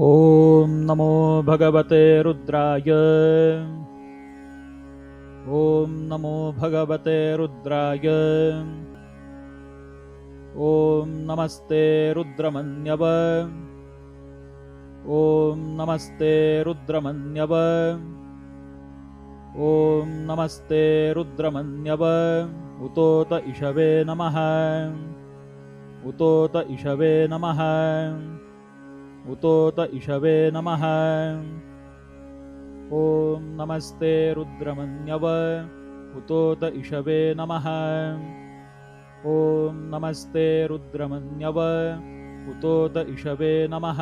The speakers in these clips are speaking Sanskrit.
ॐ नमो भगवते रुद्राय। ॐ नमो भगवते रुद्राय। ॐ नमस्ते रुद्रमन्यव। ॐ नमस्ते रुद्रमन्यव। ॐ नमस्ते रुद्रमन्यव। उतोत इषवे नमः। उतोत इषवे नमः। उतोत इषवे नमः। ॐ नमस्ते रुद्रमन्यव। उतोत इषवे नमः। ॐ नमस्ते रुद्रमन्यव। उतोत इषवे नमः।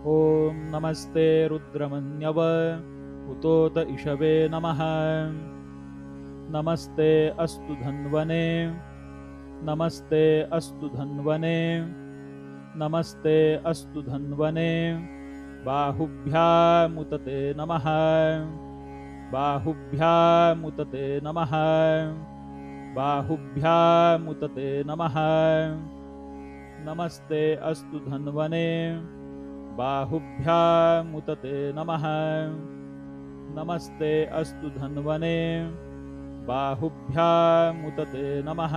ॐ नमस्ते रुद्रमन्यव। उतोत इषवे नमः। नमस्ते अस्तु धन्वने। नमस्ते अस्तु धन्वने। नमस्ते अस्तु धन्वने। बाहुभ्यामुतते नमः। बाहुभ्यामुतते नमः। बाहुभ्यामुतते नमः। नमस्ते अस्तु धन्वने। बाहुभ्यामुतते नमः। नमस्ते अस्तु धन्वने। बाहुभ्यामुतते नमः।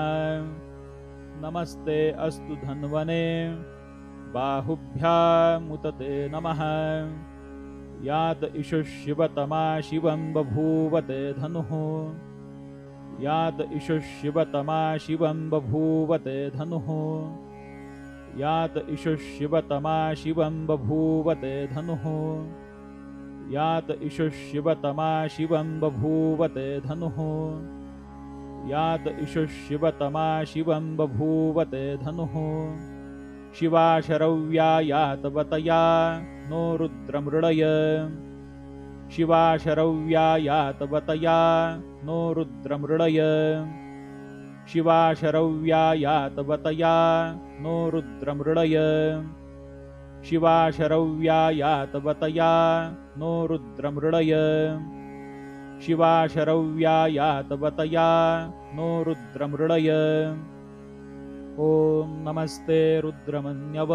नमस्ते अस्तु धन्वने। बाहुभ्यामुतते नमः। यात इषुशिवतमा शिवं बभूवते धनुः। यात इषुशिवतमा शिवं बभूवते धनुः। यात इषुशिवतमा शिवं बभूवते धनुः। यात इषुशिवतमा शिवं बभूवते धनुः। यात इषुशिवतमा शिवं बभूवते धनुः। शिवाशरव्या यातवतया नो रुद्रमृळय। शिवाशरव्या यातवतया नो रुद्रमृळय। शिवाशरव्या यातवतया नो रुद्रमृळय। शिवाशरव्या यातवतया नो रुद्रमृळय। शिवाशरव्या यातवतया नो रुद्रमृळय। ॐ नमस्ते रुद्रमन्यव।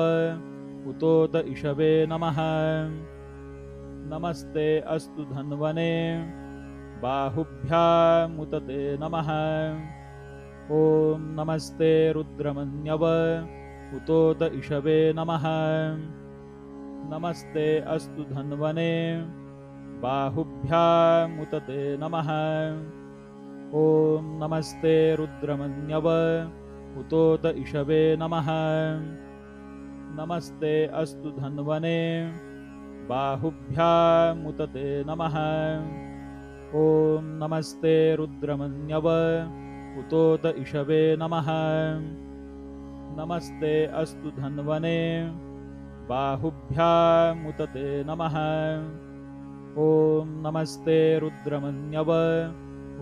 उतोत इषवे नमः। नमस्ते अस्तु धन्वने। बाहुभ्यामुतते नमः। ॐ नमस्ते रुद्रमन्यव। उतोत इषवे नमः। नमस्ते अस्तु धन्वने। बाहुभ्यामुतते नमः। ॐ नमस्ते रुद्रमन्यव। उतोत इषवे नमः। नमस्ते अस्तु धन्वने। बाहुभ्यामुतते नमः। ॐ नमस्ते रुद्रमन्यव। उतोत इषवे नमः। नमस्ते अस्तु धन्वने। बाहुभ्यामुतते नमः। ॐ नमस्ते रुद्रमन्यव।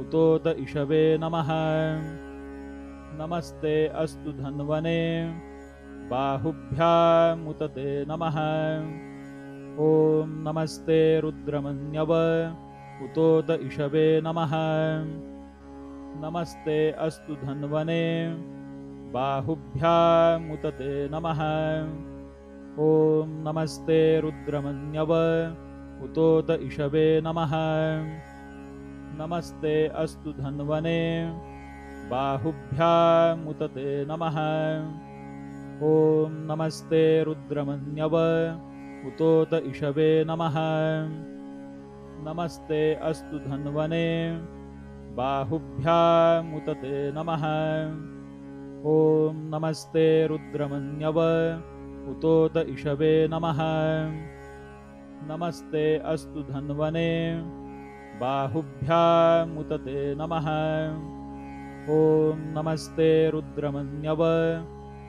उतोत इषवे नमः। नमस्ते अस्तु धन्वने। बाहुभ्यामुतते नमः। ॐ नमस्ते रुद्रमन्यव। उतोत इषवे नमः। नमस्ते अस्तु धन्वने। बाहुभ्यामुतते नमः। ॐ नमस्ते रुद्रमन्यव। उतोत इषवे नमः। नमस्ते अस्तु धन्वने। बाहुभ्यामुतते नमः। ॐ नमस्ते रुद्रमन्यव। उतोत इषवे नमः। नमस्ते अस्तु धन्वने। बाहुभ्यामुतते नमः। ॐ नमस्ते रुद्रमन्यव। उतोत इषवे नमः। नमस्ते अस्तु धन्वने। बाहुभ्यामुतते नमः। ॐ नमस्ते रुद्रमन्यव।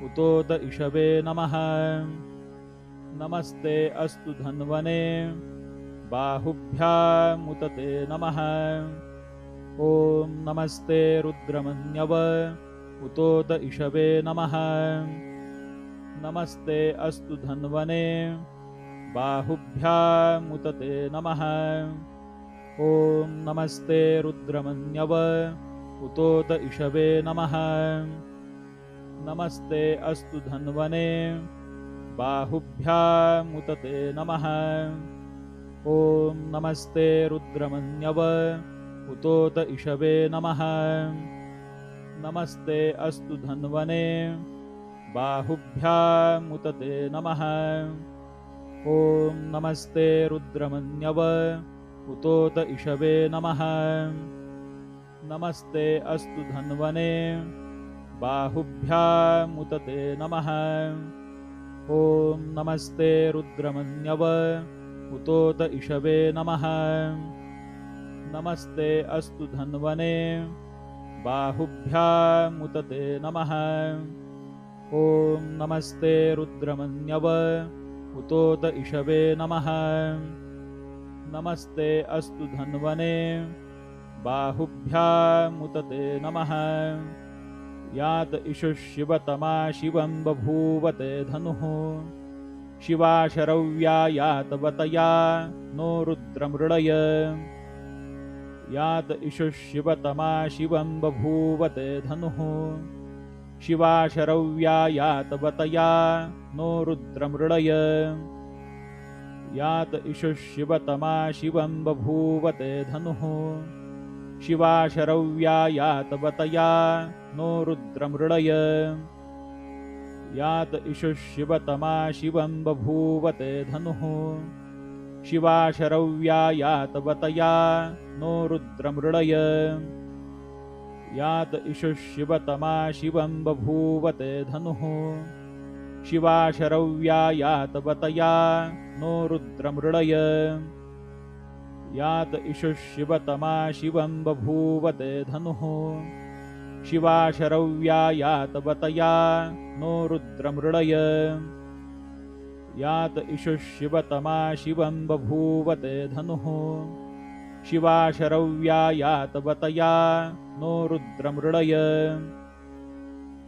उतोत इषवे नमः। नमस्ते अस्तु धन्वने। बाहुभ्यामुतते नमः। ॐ नमस्ते रुद्रमन्यव। उतोत इषवे नमः। नमस्ते अस्तु धन्वने। बाहुभ्यामुतते नमः। ॐ नमस्ते रुद्रमन्यव। उतोत इषवे नमः। नमस्ते अस्तु धन्वने। बाहुभ्यामुतते नमः। ॐ नमस्ते रुद्रमन्यव उतोत इषवे नमः। नमस्ते अस्तु धन्वने बाहुभ्यामुतते नमः। ॐ नमस्ते रुद्रमन्यव उतोत इषवे नमः। नमस्ते अस्तु धन्वने बाहुभ्यामुतते नमः। ॐ नमस्ते रुद्रमन्यव उतोत इषवे नमः। नमस्ते अस्तु धन्वने बाहुभ्यामुतते नमः। ॐ नमस्ते रुद्रमन्यव उतोत इषवे नमः। नमस्ते अस्तु धन्वने बाहुभ्यामुतते नमः। यात इषुः शिवतमा शिवं बभूवते धनुः। शिवाशरव्या यातवतया नो रुद्रमृडय। यात इषुः शिवतमा शिवं बभूवते धनुः। शिवाशरव्या यातवतया नो रुद्रमृडय। यात इषुः शिवतमा शिवं बभूवते धनुः। शिवाशरव्या यातवतया नो रुद्रमृडय। यात इषुः शिवतमा शिवं बभूवते धनुः। शिवाशरव्या यातवतया नो रुद्रमृडय। यात इषुः शिवतमा शिवं बभूवते धनुः। शिवाशरव्या यातवतया नो रुद्रमृडय। यात इषुः शिवतमा शिवं बभूवते धनुः। शिवाशरव्या यातवतया नो रुद्रमृडय। यात इषुः शिवतमा शिवं बभूवते धनुः। शिवाशरव्या यातवतया नो रुद्रमृडय।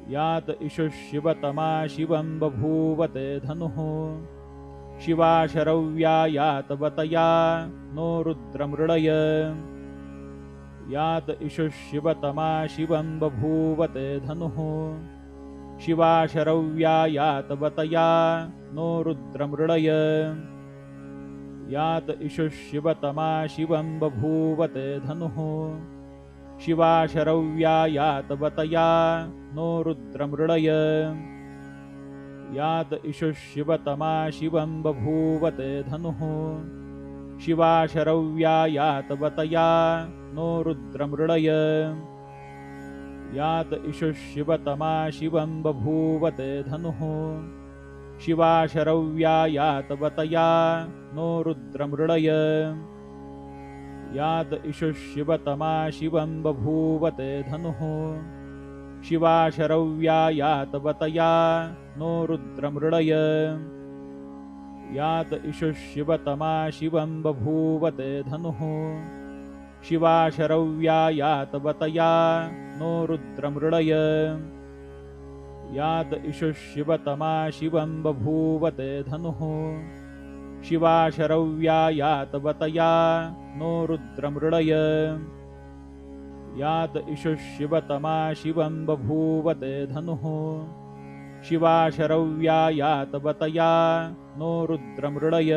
यात इषुः शिवतमा शिवं बभूवते धनुः। शिवाशरव्या यातवतया नो रुद्रमृडय। यात इषुः शिवतमा शिवं बभूवते धनुः। शिवाशरव्या यातवतया नो रुद्रमृडय। यात इषुः शिवतमा शिवं बभूवते धनुः। शिवाशरव्या यातवतया नो रुद्रमृडय। यात इषुः शिवतमा शिवं बभूवते धनुः। शिवाशरव्या यातवतया नो रुद्रमृडय। यात इषुः शिवतमा शिवं बभूवते धनुः। शिवाशरव्या यातवतया नो रुद्रमृडय। यात इषुः शिवतमा शिवं बभूवते धनुः। शिवाशरव्या यातवतया नो रुद्रमृडय। यात इषुः शिवतमा शिवं बभूवते धनुः। शिवाशरव्या यातवतया नो रुद्रमृडय। यात इषुः शिवतमा शिवं बभूवते धनुः। शिवाशरव्या यातवतया नो रुद्रमृडय। यात इषुः शिवतमा शिवं बभूवते धनुः। शिवाशरव्या यातवतया नो रुद्रमृडय।